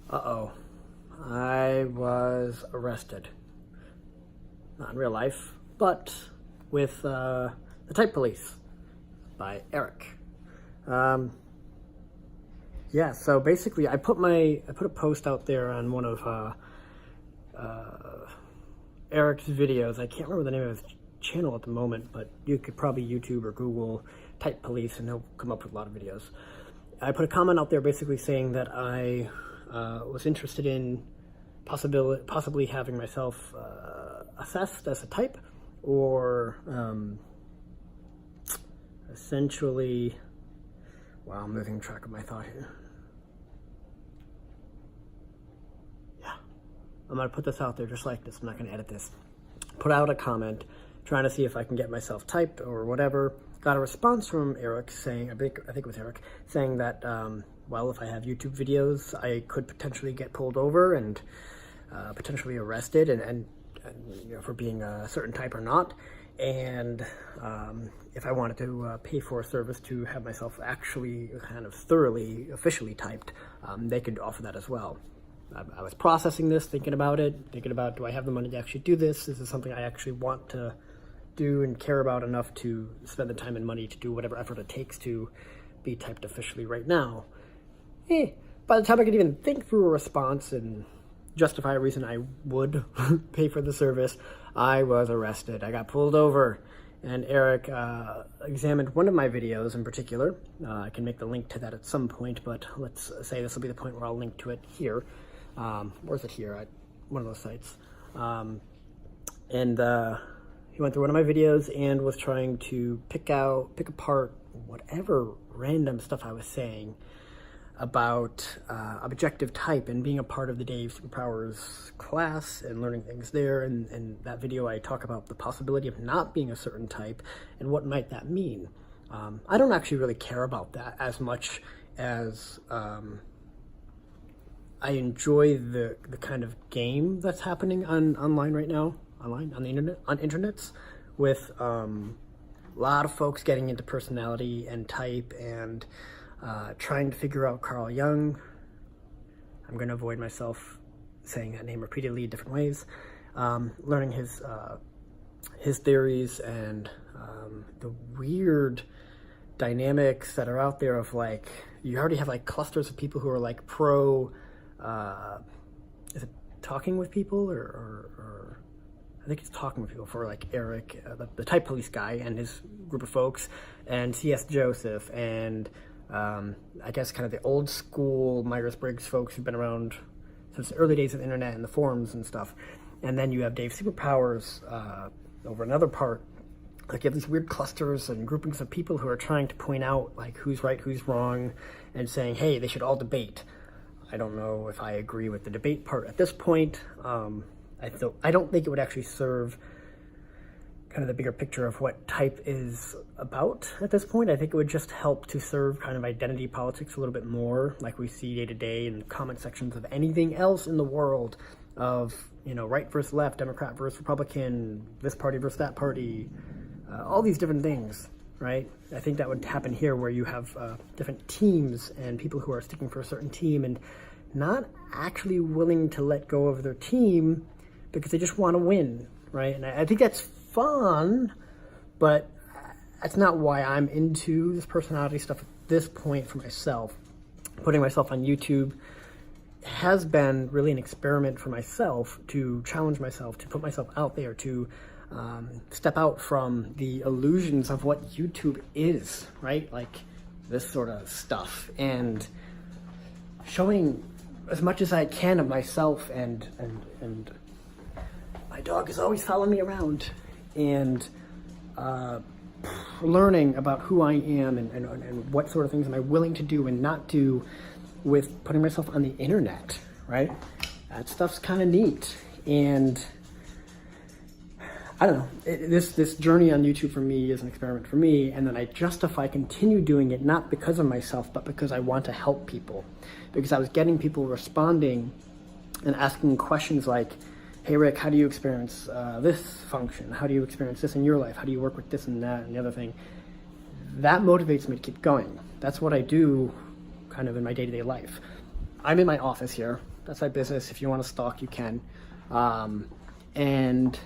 Uh-oh. I was arrested. Not in real life, but with The Type Police by Eric. Yeah, so basically I put a post out there on one of Eric's videos. I can't remember the name of his channel at the moment, but you could probably YouTube or Google Type Police and he'll come up with a lot of videos. I put a comment out there basically saying that I was interested in possibly having myself assessed as a type, or essentially, wow, I'm losing track of my thought here. Yeah, I'm gonna put this out there just like this. I'm not gonna edit this. Put out a comment trying to see if I can get myself typed or whatever. Got a response from Eric saying, I think it was Eric, saying that, well, if I have YouTube videos, I could potentially get pulled over and potentially arrested and you know, for being a certain type or not. And if I wanted to pay for a service to have myself actually kind of thoroughly, officially typed, they could offer that as well. I was processing this, thinking about, do I have the money to actually do this? Is this something I actually want to do and care about enough to spend the time and money to do whatever effort it takes to be typed officially right now? By the time I could even think through a response and justify a reason I would pay for the service, I was arrested. I got pulled over, and Eric examined one of my videos in particular. I can make the link to that at some point, but let's say this will be the point where I'll link to it here. Where's it here? At one of those sites. He went through one of my videos and was trying to pick apart whatever random stuff I was saying about objective type and being a part of the Dave Superpowers class and learning things there. And in that video, I talk about the possibility of not being a certain type and what might that mean. I don't actually really care about that as much as I enjoy the kind of game that's happening online right now, on the internet, on internets, with a lot of folks getting into personality and type and trying to figure out Carl Jung. I'm going to avoid myself saying that name repeatedly in different ways. Learning his theories and the weird dynamics that are out there of, like, you already have like clusters of people who are like pro, is it talking with people or I think it's talking with people for like Eric, the Type Police guy and his group of folks, and C.S. Joseph, and I guess kind of the old school Myers-Briggs folks who've been around since the early days of the internet and the forums and stuff. And then you have Dave Superpowers over another part. Like, you have these weird clusters and groupings of people who are trying to point out like who's right, who's wrong, and saying, hey, they should all debate. I don't know if I agree with the debate part at this point. I don't think it would actually serve kind of the bigger picture of what type is about at this point. I think it would just help to serve kind of identity politics a little bit more, like we see day to day in the comment sections of anything else in the world, of, you know, right versus left, Democrat versus Republican, this party versus that party, all these different things, right? I think that would happen here, where you have different teams and people who are sticking for a certain team and not actually willing to let go of their team because they just want to win, right? And I think that's fun, but that's not why I'm into this personality stuff at this point for myself. Putting myself on YouTube has been really an experiment for myself to challenge myself, to put myself out there, to step out from the illusions of what YouTube is, right? Like this sort of stuff, and showing as much as I can of myself, and my dog is always following me around, and learning about who I am and what sort of things am I willing to do and not do with putting myself on the internet, right? That stuff's kind of neat. And I don't know, this journey on YouTube for me is an experiment for me, and then I continue doing it not because of myself, but because I want to help people. Because I was getting people responding and asking questions like, hey Rick, how do you experience this function? How do you experience this in your life? How do you work with this and that and the other thing? That motivates me to keep going. That's what I do kind of in my day-to-day life. I'm in my office here. That's my business. If you want to stalk, you can. And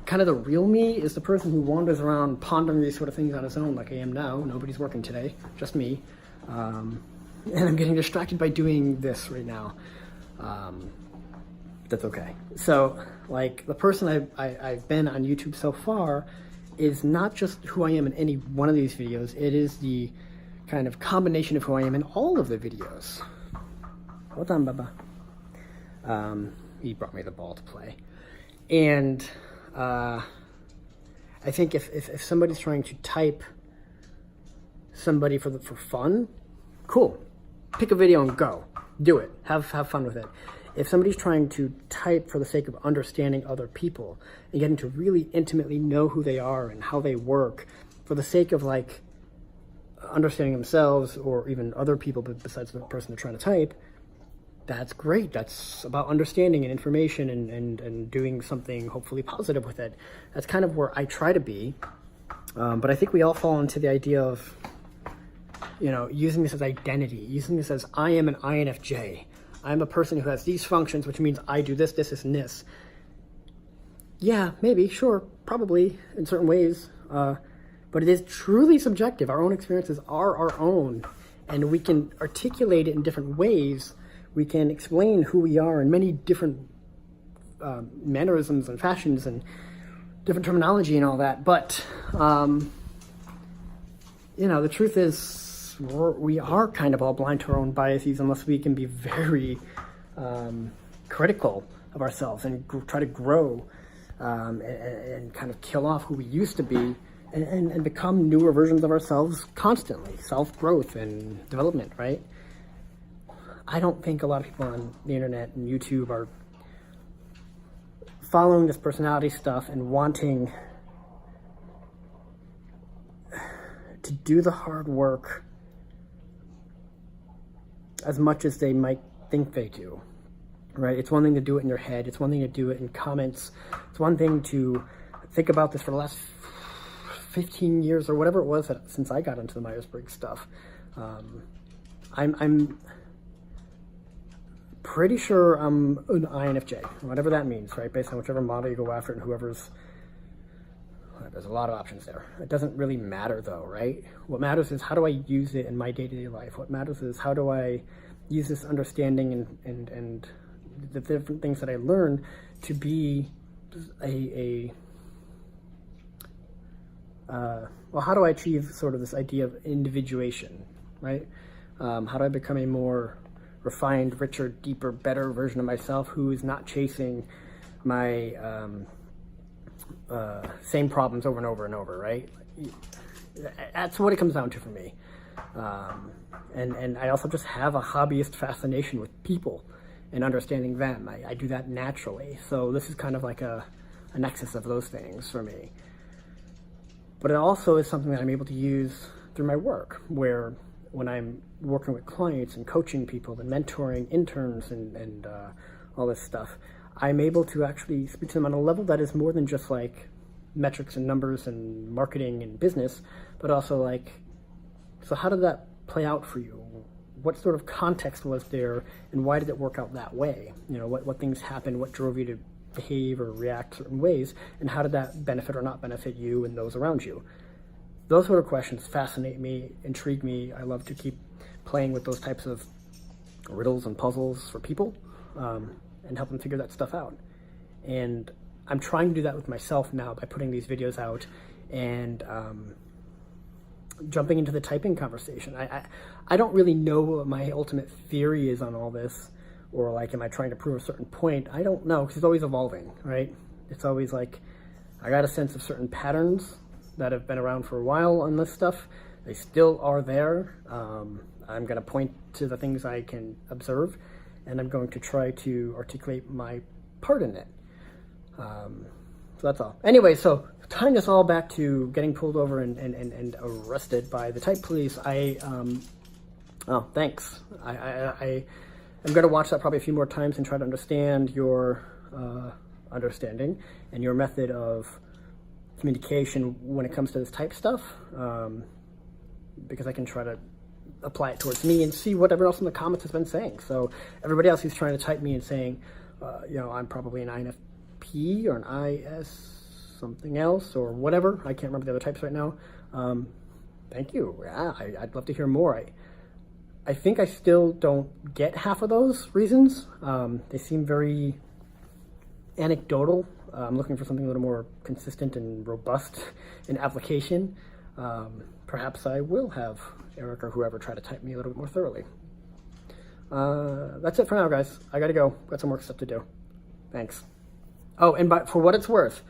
kind of the real me is the person who wanders around pondering these sort of things on his own, like I am now. Nobody's working today, just me. And I'm getting distracted by doing this right now. That's okay. So, like, the person I've been on YouTube so far is not just who I am in any one of these videos. It is the kind of combination of who I am in all of the videos. Hold on, Baba. He brought me the ball to play. And I think if somebody's trying to type somebody for fun, cool. Pick a video and go. Do it. Have fun with it. If somebody's trying to type for the sake of understanding other people and getting to really intimately know who they are and how they work for the sake of like understanding themselves or even other people besides the person they're trying to type, that's great. That's about understanding and information and doing something hopefully positive with it. That's kind of where I try to be. But I think we all fall into the idea of, using this as identity, using this as I am an INFJ. I'm a person who has these functions, which means I do this, this, and this. Yeah, maybe, sure, probably in certain ways. But it is truly subjective. Our own experiences are our own, and we can articulate it in different ways. We can explain who we are in many different mannerisms and fashions and different terminology and all that. But, the truth is, we are kind of all blind to our own biases unless we can be very critical of ourselves and try to grow and kind of kill off who we used to be and become newer versions of ourselves constantly. Self-growth and development, right? I don't think a lot of people on the internet and YouTube are following this personality stuff and wanting to do the hard work as much as they might think they do, right? It's one thing to do it in your head. It's one thing to do it in comments. It's one thing to think about this for the last 15 years or whatever it was since I got into the Myers-Briggs stuff. I'm pretty sure I'm an INFJ, whatever that means, right? Based on whichever model you go after and there's a lot of options there. It doesn't really matter though, right? What matters is how do I use it in my day-to-day life? What matters is how do I use this understanding and the different things that I learn to be how do I achieve sort of this idea of individuation, right? How do I become a more refined, richer, deeper, better version of myself who is not chasing my same problems over and over and over, right? That's what it comes down to for me. And I also just have a hobbyist fascination with people and understanding them. I do that naturally. So this is kind of like a nexus of those things for me. But it also is something that I'm able to use through my work, where when I'm working with clients and coaching people and mentoring interns and all this stuff, I'm able to actually speak to them on a level that is more than just like metrics and numbers and marketing and business, but also like, so how did that play out for you? What sort of context was there and why did it work out that way? What things happened, what drove you to behave or react certain ways, and how did that benefit or not benefit you and those around you? Those sort of questions fascinate me, intrigue me. I love to keep playing with those types of riddles and puzzles for people and help them figure that stuff out. And I'm trying to do that with myself now by putting these videos out and jumping into the typing conversation. I don't really know what my ultimate theory is on all this, or like, am I trying to prove a certain point? I don't know, because it's always evolving, right? It's always like, I got a sense of certain patterns that have been around for a while on this stuff. They still are there. I'm going to point to the things I can observe, and I'm going to try to articulate my part in it. So that's all. Anyway, so tying this all back to getting pulled over and arrested by the type police, oh, thanks. I'm going to watch that probably a few more times and try to understand your understanding and your method of communication when it comes to this type stuff, because I can try to apply it towards me and see what everyone else in the comments has been saying. So everybody else who's trying to type me and saying, you know, I'm probably an INFP or an IS something else or whatever. I can't remember the other types right now. Thank you. Yeah, I'd love to hear more. I think I still don't get half of those reasons. They seem very anecdotal. I'm looking for something a little more consistent and robust in application. Perhaps I will have Eric or whoever try to type me a little bit more thoroughly. That's it for now, guys. I gotta go. Got some work stuff to do. Thanks. Oh, and for what it's worth,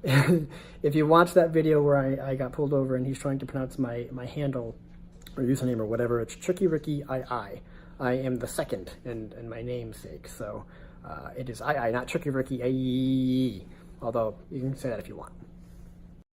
if you watch that video where I got pulled over and he's trying to pronounce my handle or username or whatever, it's Tricky Ricky II. I am the second in my namesake, so it is II, not Tricky Ricky II. Although you can say that if you want.